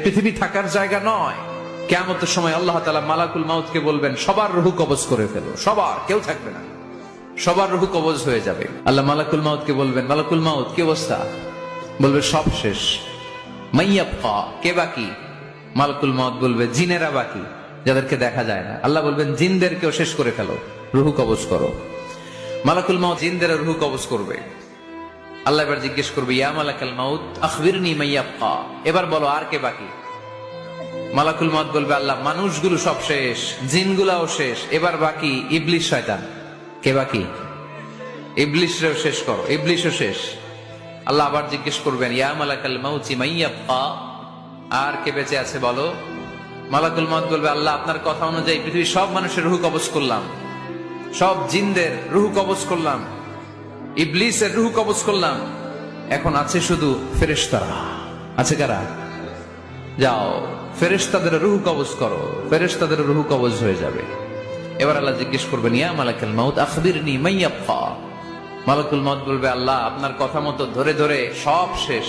পৃথিবী থাকার জায়গা নয়। কিয়ামতের সময় আল্লাহ তাআলা মালাকুল মাউতকে বলবেন, সবার রূহ কবজ করে ফেলো, সবার, কেউ থাকবে না, সবার রূহ কবজ হয়ে যাবে। আল্লাহ মালাকুল মাউতকে বলবেন, মালাকুল মাউত কি অবস্থা? বলবে সব শেষ। মাইয়াবকা, কে বাকি? মালাকুল মাউত বলবে জিনেরা বাকি, যাদেরকে দেখা যায় না। আল্লাহ বলবেন জিনদেরকেও শেষ করে ফেলো, রূহ কবজ করো। মালাকুল মাউত জিনদের রূহ কবজ করবে। আল্লাহ এবার জিজ্ঞেস করবে, ইয়া মালাকাল মাউত আখবিরনি মাইয়াবকা, এবার বলো আর কে বাকি? মালাকুল মাউত বলবে, আল্লাহ মানুষগুলো সব শেষ, জিনগুলাও শেষ, এবার বাকি ইবলিস শয়তান। কে বাকি? ইবলিসরেও শেষ করো, ইবলিসও শেষ। আল্লাহ আবার জিজ্ঞেস করবেন, ইয়া মালাকাল মাউতি মাইয়াবকা, আর কে বেঁচে আছে বলো? মালাকুল মাউত বলবে, আল্লাহ আপনার কথা অনুযায়ী পৃথিবীর সব মানুষের রূহ কবজ করলাম, সব জিনদের রূহ কবজ করলাম, ইবলিসের রূহ কবজ করলাম, এখন আছে শুধু ফেরেশতারা। আছে কারা? যাও ফেরেশতাদের রূহ কবজ করো, ফেরেশতাদের রূহ কবজ হয়ে যাবে। এবার আল্লাহ জিজ্ঞেস করবেন, ইয়া মালাকাল মাউত আখবিরনি মাইয়াবকা। মালাকুল মাউত বলবে, আল্লাহ আপনার কথা মতো ধরে ধরে সব শেষ।